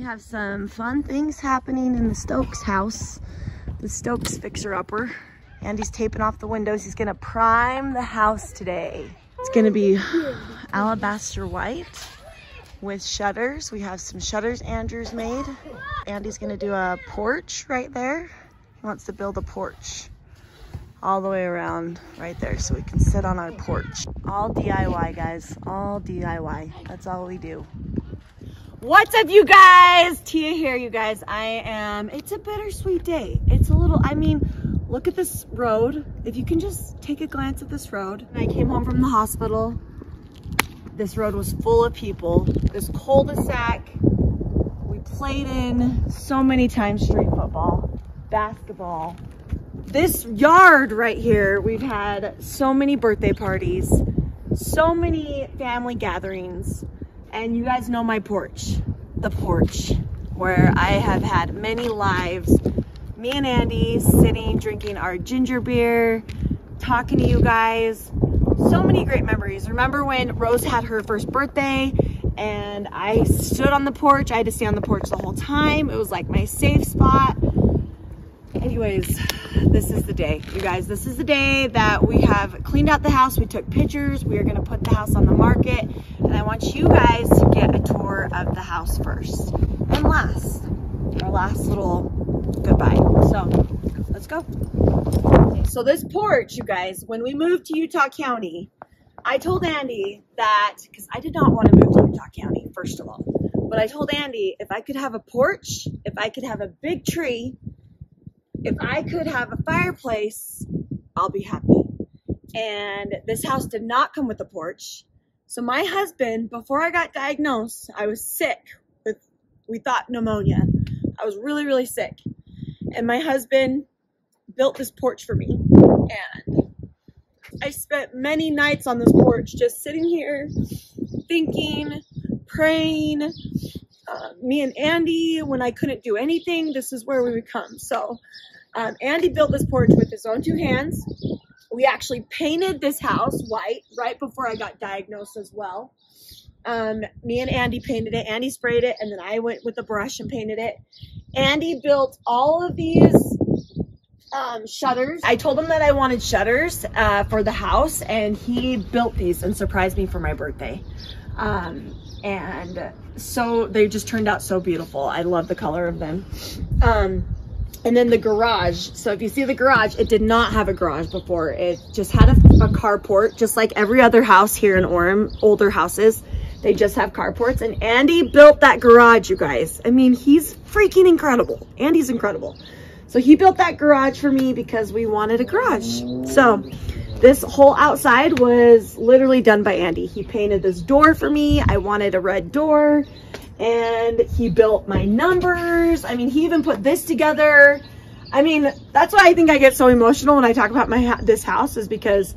have some fun things happening in the Stokes house. The Stokes fixer-upper. Andy's taping off the windows. He's gonna prime the house today. It's gonna be alabaster white with shutters. We have some shutters Andrew's made. Andy's gonna do a porch right there. He wants to build a porch all the way around right there so we can sit on our porch. All DIY, guys, all DIY. That's all we do. What's up, you guys? Tia here, you guys. It's a bittersweet day. It's a little, I mean, look at this road. If you can just take a glance at this road. I came home from the hospital. This road was full of people. This cul-de-sac, we played in so many times street football, basketball. This yard right here, we've had so many birthday parties, so many family gatherings, and you guys know my porch, the porch, where I have had many lives. Me and Andy sitting, drinking our ginger beer, talking to you guys. So many great memories. Remember when Rose had her first birthday and I stood on the porch? I had to stay on the porch the whole time. It was like my safe spot. Anyways, this is the day, you guys. This is the day that we have cleaned out the house. We took pictures. We are going to put the house on the market. And I want you guys to get a tour of the house first and last. Our last little goodbye. So let's go. So this porch, you guys, when we moved to Utah County, I told Andy that, because I did not want to move to Utah County, first of all. But I told Andy, if I could have a porch, if I could have a big tree, if I could have a fireplace, I'll be happy. And this house did not come with a porch. So my husband, before I got diagnosed, I was sick with, we thought, pneumonia. I was really, really sick. And my husband built this porch for me. And I spent many nights on this porch just sitting here, thinking, praying. Me and Andy, when I couldn't do anything, this is where we would come. So Andy built this porch with his own two hands. We actually painted this house white right before I got diagnosed as well. Me and Andy painted it. Andy sprayed it, and then I went with the brush and painted it. Andy built all of these shutters. I told him that I wanted shutters for the house, and he built these and surprised me for my birthday. And so they just turned out so beautiful. I love the color of them. And then the garage. So if you see the garage, it did not have a garage before. It just had a carport, just like every other house here in Orem, older houses. They just have carports. And Andy built that garage, you guys. I mean, he's freaking incredible. Andy's incredible. So he built that garage for me because we wanted a garage. So this whole outside was literally done by Andy. He painted this door for me. I wanted a red door. And he built my numbers. I mean, he even put this together. I mean, that's why I think I get so emotional when I talk about this house, is because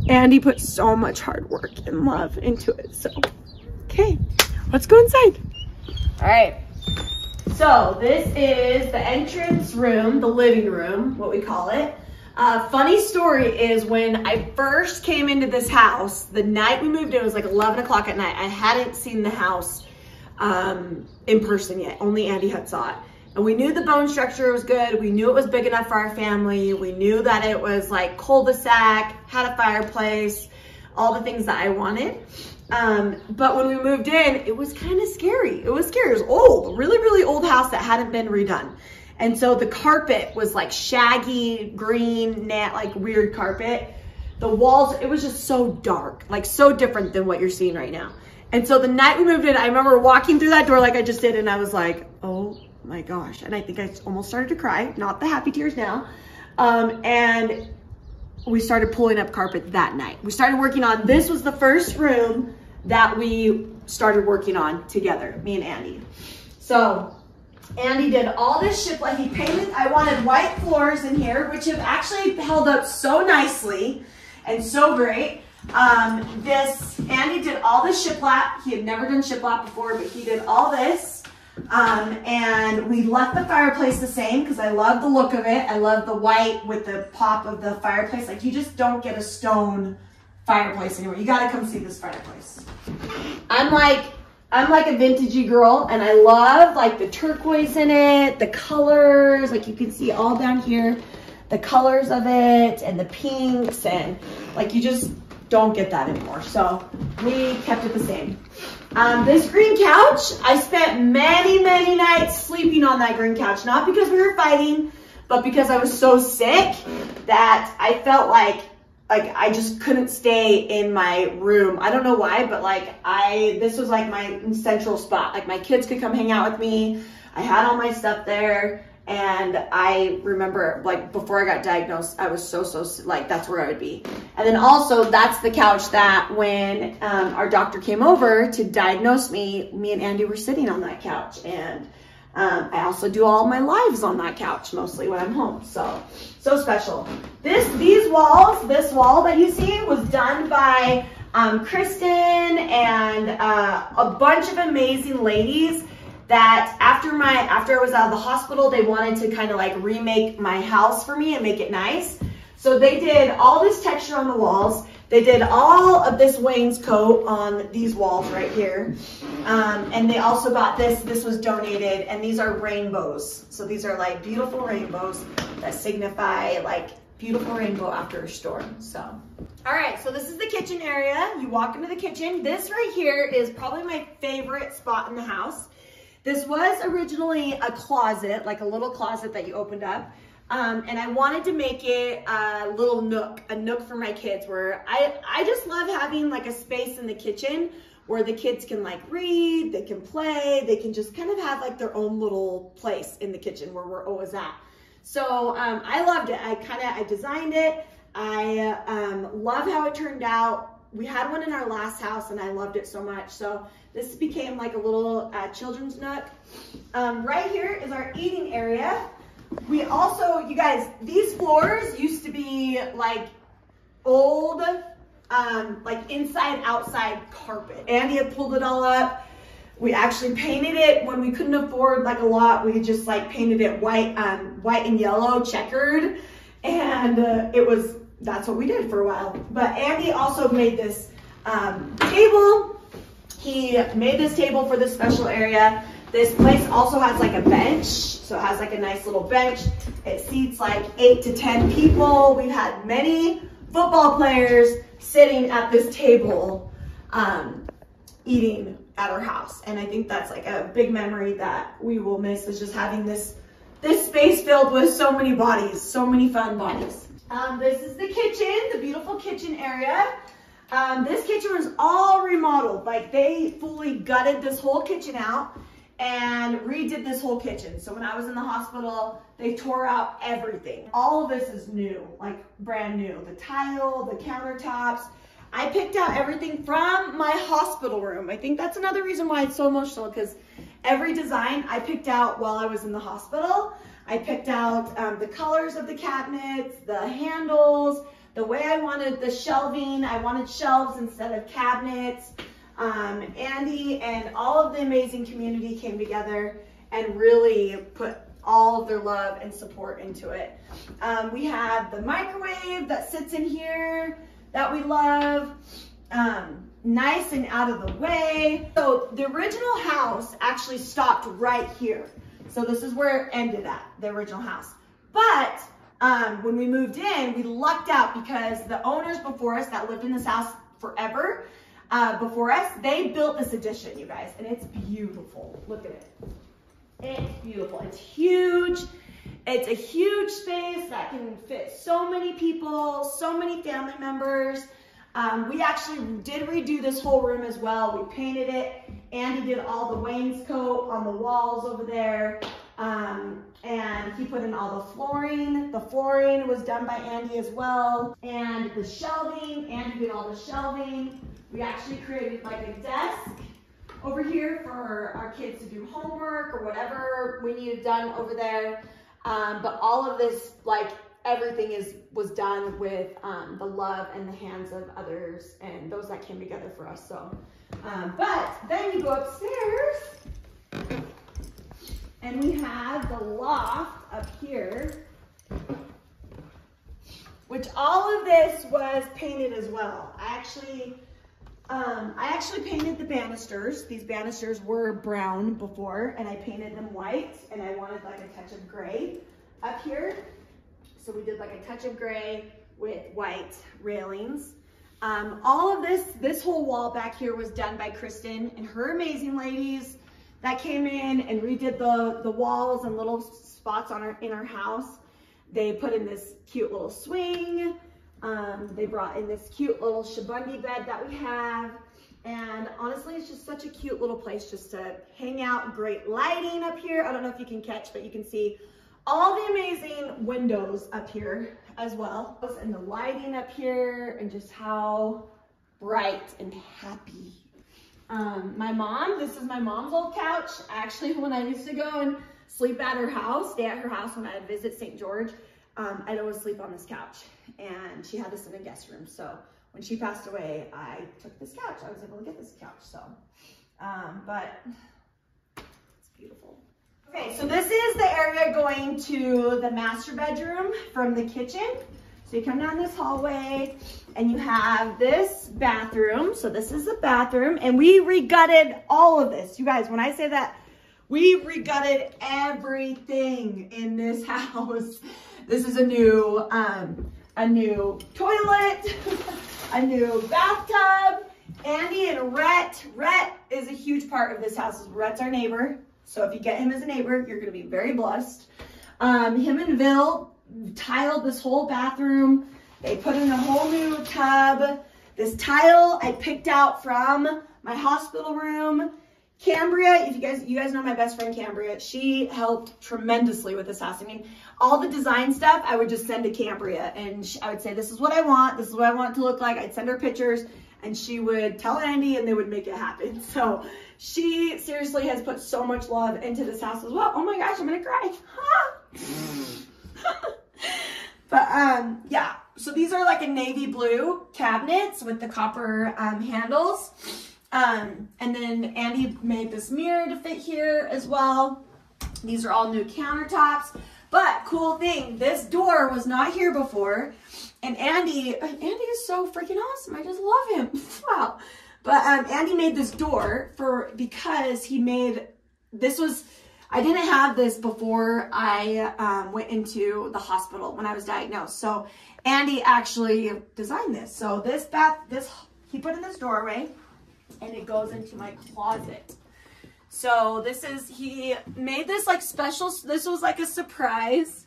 Andy put so much hard work and love into it. So, okay, let's go inside. All right. So this is the entrance room, the living room, what we call it. Funny story is when I first came into this house, the night we moved in, it was like 11 o'clock at night. I hadn't seen the house in person yet. Only Andy had saw it. And we knew the bone structure was good. We knew it was big enough for our family. We knew that it was like cul-de-sac, had a fireplace, all the things that I wanted. But when we moved in, it was kind of scary. It was scary. It was old, a really, really old house that hadn't been redone. And so the carpet was like shaggy, green, like weird carpet. The walls, it was just so dark, like so different than what you're seeing right now. And so the night we moved in, I remember walking through that door like I just did, and I was like, oh my gosh. And I think I almost started to cry, not the happy tears now. And we started pulling up carpet that night. We started working on, this was the first room that we started working on together, me and Andy. So Andy did all this shiplap. He painted, I wanted white floors in here, which have actually held up so nicely and so great. Andy did all this shiplap. He had never done shiplap before, but he did all this. And we left the fireplace the same because I love the look of it. I love the white with the pop of the fireplace. Like, you just don't get a stone fireplace anymore. You gotta come see this fireplace. I'm like I'm like a vintagey girl, and I love like the turquoise in it, the colors, like you can see all down here, the colors of it and the pinks, and like you just don't get that anymore. So we kept it the same. This green couch, I spent many, many nights sleeping on that green couch, not because we were fighting, but because I was so sick that I felt like I just couldn't stay in my room. I don't know why, but like this was like my central spot. Like my kids could come hang out with me. I had all my stuff there. And I remember like before I got diagnosed, I was so like, that's where I would be. And then also that's the couch that when our doctor came over to diagnose me, me and Andy were sitting on that couch. And I also do all my lives on that couch, mostly when I'm home. So special. This wall that you see was done by Kristen and a bunch of amazing ladies that after I was out of the hospital, they wanted to kind of like remake my house for me and make it nice. So they did all this texture on the walls. They did all of this wainscot on these walls right here. And they also got this was donated, and these are rainbows. So these are like beautiful rainbows that signify like beautiful rainbow after a storm. So, all right, so this is the kitchen area. You walk into the kitchen. This right here is probably my favorite spot in the house. This was originally a closet, like a little closet that you opened up. And I wanted to make it a little nook, a nook for my kids, where I just love having like a space in the kitchen where the kids can like read, they can play, they can just kind of have like their own little place in the kitchen where we're always at. So I loved it. I designed it. I love how it turned out. We had one in our last house and I loved it so much. So this became like a little children's nook. Right here is our eating area. We also, you guys, these floors used to be like old, like inside outside carpet. Andy had pulled it all up. We actually painted it when we couldn't afford like a lot. We just like painted it white and yellow checkered. And that's what we did for a while. But Andy also made this table. He made this table for this special area. This place also has like a bench. So it has like a nice little bench. It seats like 8 to 10 people. We've had many football players sitting at this table eating at our house. And I think that's like a big memory that we will miss, is just having this space filled with so many bodies, so many fun bodies. This is the kitchen, the beautiful kitchen area. This kitchen was all remodeled. Like they fully gutted this whole kitchen out and redid this whole kitchen. So when I was in the hospital, they tore out everything. All of this is new, like brand new. The tile, the countertops. I picked out everything from my hospital room. I think that's another reason why it's so emotional, because every design I picked out while I was in the hospital. I picked out the colors of the cabinets, the handles, the way I wanted the shelving. I wanted shelves instead of cabinets. Andy and all of the amazing community came together and really put all of their love and support into it. We have the microwave that sits in here that we love, nice and out of the way. So the original house actually stopped right here. So this is where it ended at, the original house. But when we moved in, we lucked out because the owners before us that lived in this house forever, before us, they built this addition, you guys, and it's beautiful. Look at it. It's beautiful. It's huge. It's a huge space that can fit so many people, so many family members. We actually did redo this whole room as well. We painted it. Andy did all the wainscot on the walls over there. And he put in all the flooring. The flooring was done by Andy as well. And the shelving, Andy did all the shelving. We actually created like a desk over here for our kids to do homework or whatever we needed done over there. But all of this, like everything was done with the love and the hands of others and those that came together for us. So, but then you go upstairs and we have the loft up here, which all of this was painted as well. I actually I actually painted the banisters. These banisters were brown before, and I painted them white, and I wanted like a touch of gray up here. So we did like a touch of gray with white railings. All of this whole wall back here was done by Kristen and her amazing ladies that came in and redid the walls and little spots in our house. They put in this cute little swing. They brought in this cute little shabundi bed that we have. And honestly, it's just such a cute little place just to hang out. Great lighting up here. I don't know if you can catch, but you can see all the amazing windows up here as well. And the lighting up here and just how bright and happy. My mom, this is my mom's old couch. Actually, when I used to go and sleep at her house, stay at her house when I'd visit St. George, I'd always sleep on this couch. And she had this in a guest room. So when she passed away, I took this couch. I was able to get this couch. So, but it's beautiful. Okay, so this is the area going to the master bedroom from the kitchen. So you come down this hallway and you have this bathroom. So this is the bathroom, and we regutted all of this. You guys, when I say that, we regutted everything in this house. This is a new toilet, a new bathtub. Andy and Rhett is a huge part of this house. Rhett's our neighbor. So if you get him as a neighbor, you're gonna be very blessed. Him and Bill tiled this whole bathroom. They put in a whole new tub. This tile I picked out from my hospital room. Cambria, if you guys know my best friend Cambria, she helped tremendously with this house. I mean, all the design stuff I would just send to Cambria, and I would say, this is what I want, this is what I want it to look like. I'd send her pictures, and she would tell Andy, and they would make it happen. So she seriously has put so much love into this house as well. Oh my gosh, I'm gonna cry. But yeah, so these are like a navy blue cabinets with the copper handles. And then Andy made this mirror to fit here as well. These are all new countertops. But cool thing, this door was not here before. And Andy is so freaking awesome. I just love him. Wow. But Andy made this door because he made, I didn't have this before I went into the hospital when I was diagnosed. So Andy actually designed this. So he put in this doorway, and it goes into my closet. So he made this like special, this was like a surprise.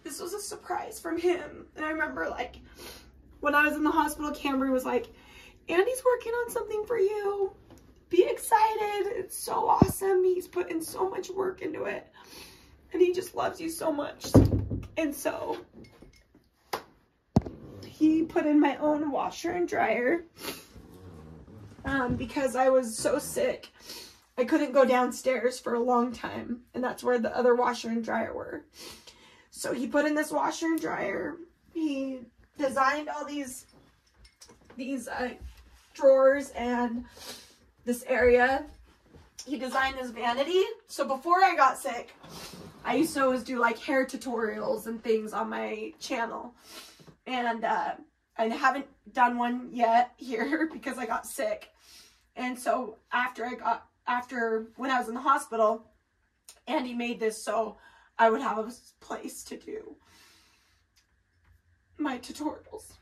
This was a surprise from him. And I remember like when I was in the hospital, Cambry was like, Andy's working on something for you. Be excited. It's so awesome. He's put in so much work into it. And he just loves you so much. And so he put in my own washer and dryer because I was so sick. I couldn't go downstairs for a long time, and that's where the other washer and dryer were. So he put in this washer and dryer. He designed all these drawers and this area. He designed this vanity. So before I got sick, I used to always do like hair tutorials and things on my channel. And I haven't done one yet here because I got sick. And so when I was in the hospital, Andy made this so I would have a place to do my tutorials.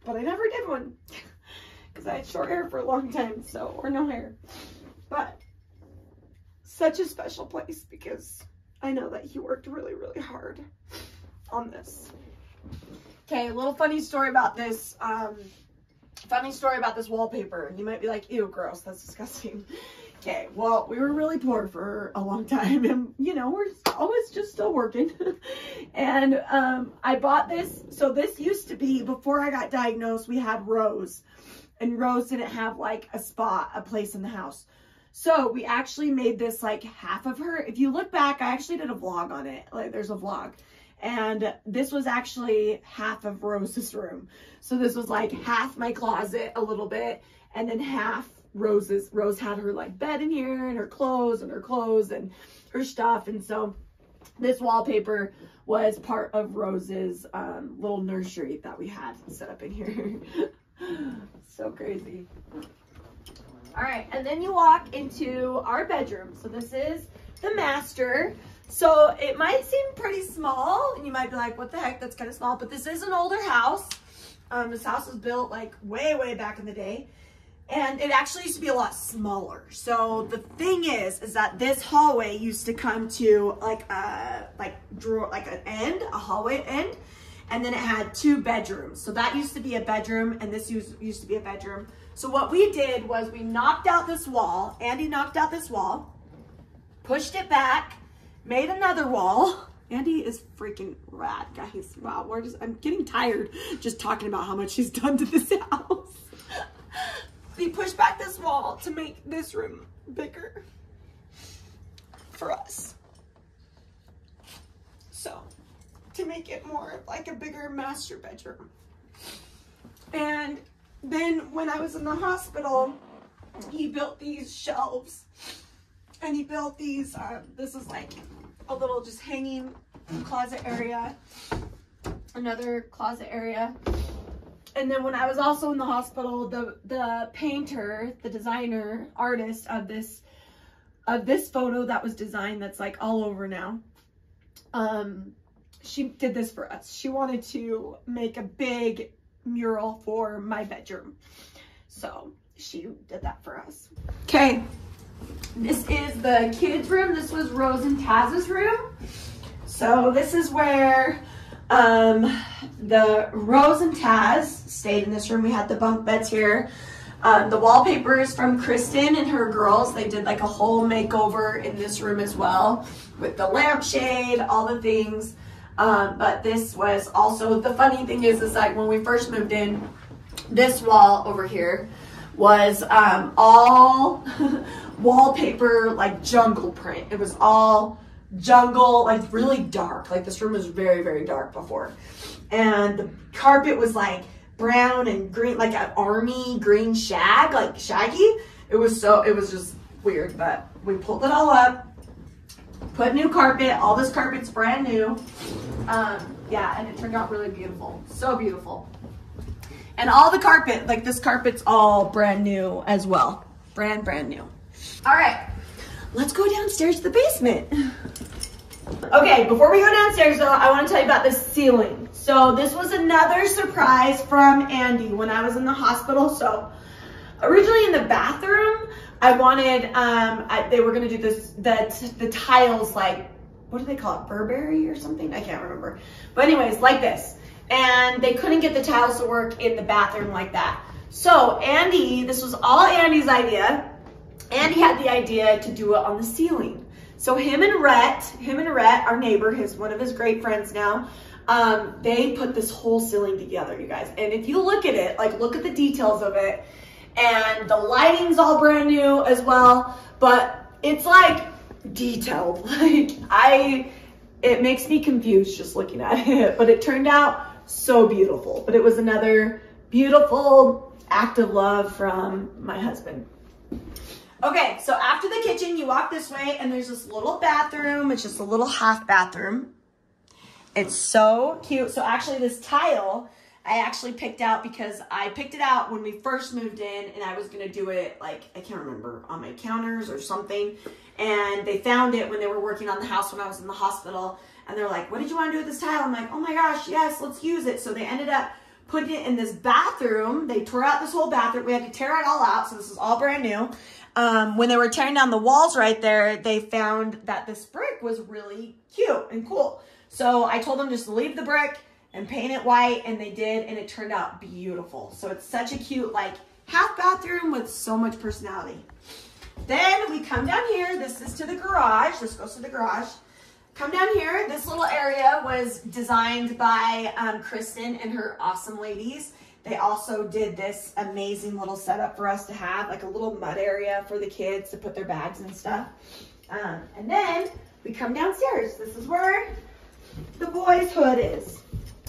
But I never did one because I had short hair for a long time, or no hair. But such a special place because I know that he worked really, really hard on this. Okay, a little funny story about this. Wallpaper. You might be like, ew, gross, that's disgusting. Okay, well, we were really poor for a long time, and you know, we're always just still working. And I bought this. So this used to be, before I got diagnosed, we had Rose, and Rose didn't have like a place in the house. So we actually made this like half of her. If you look back, I actually did a vlog on it. Like, there's a vlog. And this was actually half of Rose's room. So this was like half my closet a little bit, and then half Rose's. Rose had her like bed in here, and her clothes and her stuff. And so This wallpaper was part of Rose's little nursery that we had set up in here. So crazy. All right, and then you walk into our bedroom. So this is the master. So it might seem pretty small, and you might be like, what the heck, that's kind of small, but this is an older house. This house was built like way back in the day, and it actually used to be a lot smaller. So the thing is that this hallway used to come to like an end, a hallway end, and then it had 2 bedrooms. So that used to be a bedroom, and this used to be a bedroom. So what we did was we knocked out this wall. Andy knocked out this wall, pushed it back, made another wall. Andy is freaking rad, guys. Wow, I'm getting tired just talking about how much she's done to this house. We pushed back this wall to make this room bigger for us. So, to make it more like a bigger master bedroom. And then when I was in the hospital, he built these shelves, and he built these, this is like a little just hanging closet area, another closet area. And then when I was also in the hospital, the painter, the designer, artist of this photo that was designed, that's like all over now, she did this for us. She wanted to make a big mural for my bedroom, so she did that for us. Okay, this is the kids' room. This was Rose and Taz's room. So this is where the Rose and Taz stayed in this room. We had the bunk beds here. The wallpaper is from Kristen and her girls. They did like a whole makeover in this room as well, with the lampshade, all the things. But this was also, the funny thing is like when we first moved in, this wall over here was all wallpaper, like jungle print. It was all jungle, like really dark. Like this room was very dark before. And the carpet was like brown and green, like an army green shag, like shaggy. It was just weird, but we pulled it all up, put new carpet. All this carpet's brand new. Yeah, and it turned out really beautiful. So beautiful. And all the carpet, like this carpet's all brand new as well. Brand new. All right, let's go downstairs to the basement. Okay, before we go downstairs though, I want to tell you about this ceiling. So this was another surprise from Andy when I was in the hospital. So originally in the bathroom, I wanted, they were gonna do this, the tiles, like, what do they call it? Burberry or something? I can't remember. But anyways, like this. And they couldn't get the tiles to work in the bathroom like that. So Andy, this was all Andy's idea. Andy had the idea to do it on the ceiling. So him and Rhett, our neighbor, one of his great friends now, they put this whole ceiling together, you guys. And if you look at it, like look at the details of it, and the lighting's all brand new as well, but it's like detailed. Like it makes me confused just looking at it, but it turned out so beautiful. But it was another beautiful act of love from my husband. Okay, so after the kitchen, you walk this way and there's this little bathroom. It's just a little half bathroom. It's so cute. So actually this tile, I actually picked out because I picked it out when we first moved in, and I was gonna do it like, I can't remember, on my counters or something. And they found it when they were working on the house when I was in the hospital. And they're like, what did you want to do with this tile? I'm like, oh my gosh, yes, let's use it. So they ended up putting it in this bathroom. They tore out this whole bathroom. We had to tear it all out. So this is all brand new. When they were tearing down the walls right there, they found that this brick was really cute and cool. So I told them just to leave the brick and paint it white, and they did, and it turned out beautiful. So it's such a cute, like, half bathroom with so much personality. Then we come down here. This is to the garage. This goes to the garage. Come down here. This little area was designed by Kristen and her awesome ladies. They also did this amazing little setup for us to have, like a little mud area for the kids to put their bags and stuff. And then we come downstairs. This is where the boys' hood is.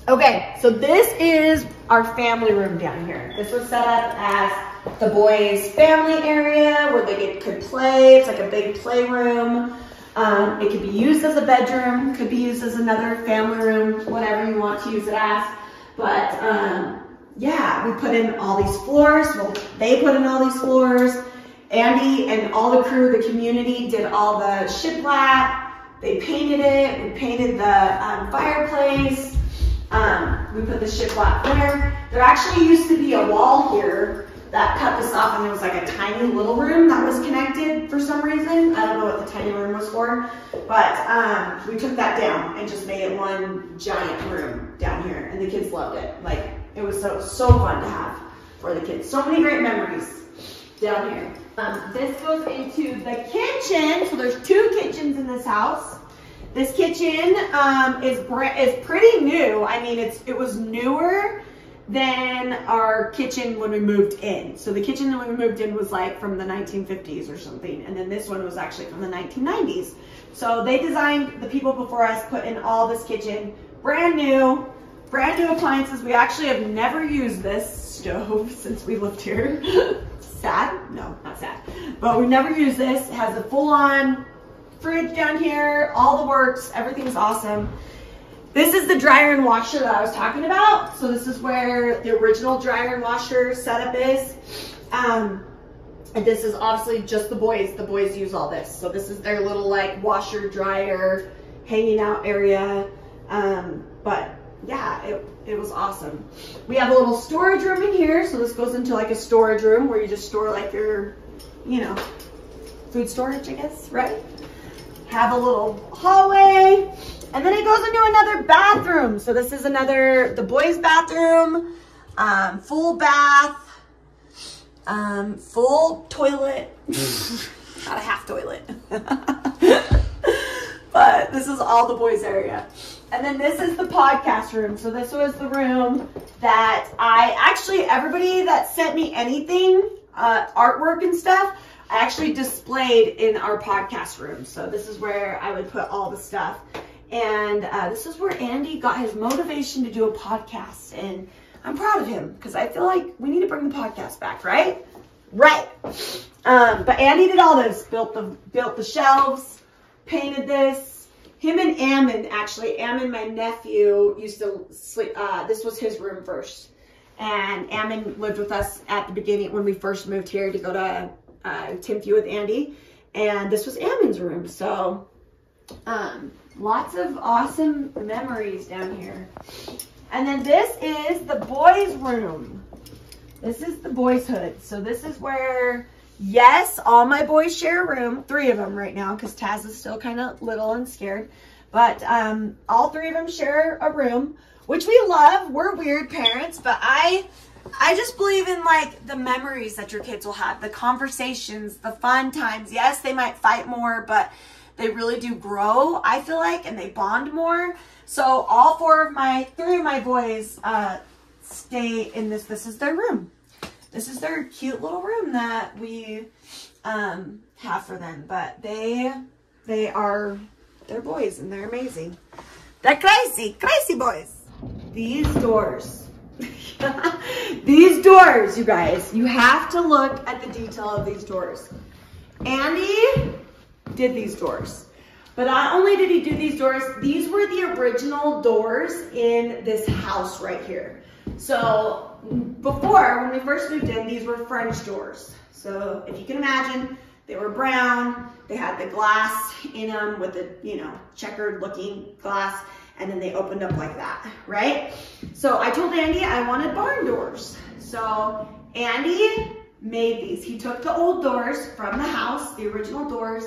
Okay, so this is our family room down here. This was set up as the boys' family area where they could play. It's like a big playroom. It could be used as a bedroom, could be used as another family room, whatever you want to use it as. But yeah, we put in all these floors. Well, they put in all these floors. Andy and all the crew, the community, did all the shiplap. They painted it. We painted the fireplace. We put the shiplap there. There actually used to be a wall here that cut this off, and there was like a tiny little room that was connected for some reason. I don't know what the tiny room was for, but we took that down and just made it one giant room down here, and the kids loved it. Like, it was so fun to have for the kids. So many great memories down here. This goes into the kitchen. So there's 2 kitchens in this house. This kitchen is pretty new. I mean, it was newer than our kitchen when we moved in. So the kitchen when we moved in was like from the 1950s or something. And then this one was actually from the 1990s. So they designed, the people before us put in all this kitchen, brand new appliances. We actually have never used this stove since we lived here. Sad? No, not sad. But we never used this. It has a full-on fridge down here, all the works, everything's awesome. This is the dryer and washer that I was talking about. So this is where the original dryer and washer setup is. And this is obviously just the boys. The boys use all this. So this is their little like washer, dryer, hanging out area. But yeah, it was awesome. We have a little storage room in here. So this goes into like a storage room where you just store like your, you know, food storage, I guess, right? Have a little hallway. And then it goes into another bathroom. So this is the boys' bathroom, full bath, full toilet, not a half toilet. But this is all the boys' area. And then this is the podcast room. So this was the room that everybody that sent me anything, artwork and stuff, I actually displayed in our podcast room. So this is where I would put all the stuff. And this is where Andy got his motivation to do a podcast. And I'm proud of him because I feel like we need to bring the podcast back, right? Right. But Andy did all this, built the shelves, painted this. Him and Ammon, actually, Ammon, my nephew, used to sleep. This was his room first. And Ammon lived with us at the beginning when we first moved here to go to Timothy with Andy. And this was Ammon's room. So lots of awesome memories down here. And then this is the boys' room. This is the boys' hood. So this is where, yes, all my boys share a room. 3 of them right now because Taz is still kind of little and scared. But all 3 of them share a room, which we love. We're weird parents, but I just believe in like the memories that your kids will have, the conversations, the fun times. Yes, they might fight more, but they really do grow, I feel like, and they bond more. So all 3 of my boys stay in this. This is their room. This is their cute little room that we have for them. But they're boys and they're amazing. They're crazy boys. These doors. These doors, you guys, you have to look at the detail of these doors. Andy did these doors, but not only did he do these doors, these were the original doors in this house right here. So before, when we first moved in, these were French doors. So if you can imagine, they were brown, they had the glass in them with the, you know, checkered looking glass, and then they opened up like that, right? So I told Andy I wanted barn doors. So Andy made these. He took the old doors from the house, the original doors,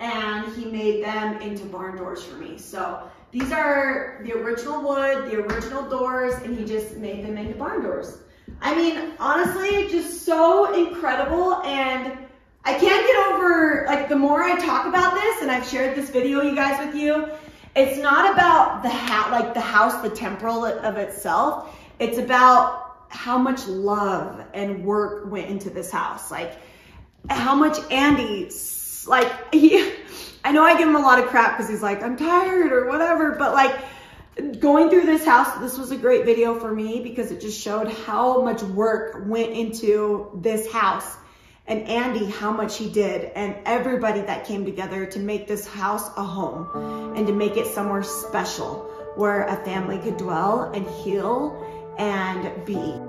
and he made them into barn doors for me. So these are the original wood, the original doors, and he just made them into barn doors. I mean, honestly, just so incredible. And I can't get over, like, the more I talk about this, and I've shared this video, you guys, with you, it's not about the house, the temporal of itself. It's about how much love and work went into this house. Like, how much Andy, like, I know I give him a lot of crap because he's like, I'm tired or whatever, but like, going through this house, this was a great video for me because it just showed how much work went into this house and Andy how much he did, and everybody that came together to make this house a home and to make it somewhere special where a family could dwell and heal and be.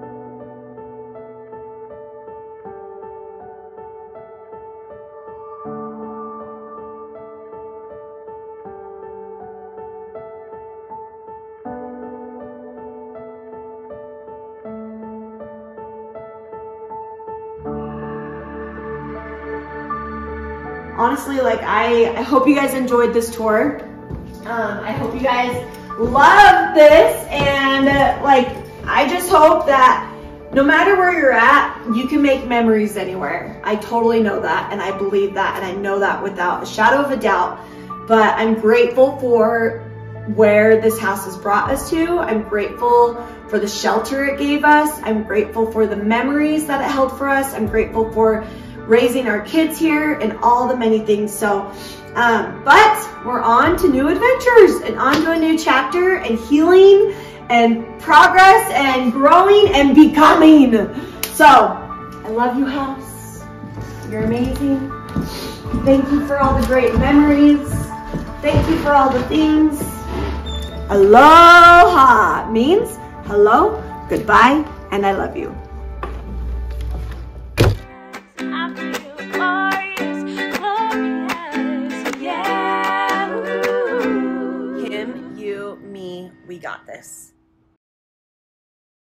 Honestly, like I hope you guys enjoyed this tour. I hope you guys love this, and like I just hope that no matter where you're at, you can make memories anywhere. I totally know that, and I believe that, and I know that without a shadow of a doubt. But I'm grateful for where this house has brought us to. I'm grateful for the shelter it gave us. I'm grateful for the memories that it held for us. I'm grateful for raising our kids here and all the many things. So, but we're on to new adventures and on to a new chapter and healing and progress and growing and becoming. So, I love you, house. You're amazing. Thank you for all the great memories. Thank you for all the things. Aloha means hello, goodbye, and I love you. Him, you, me, we got this.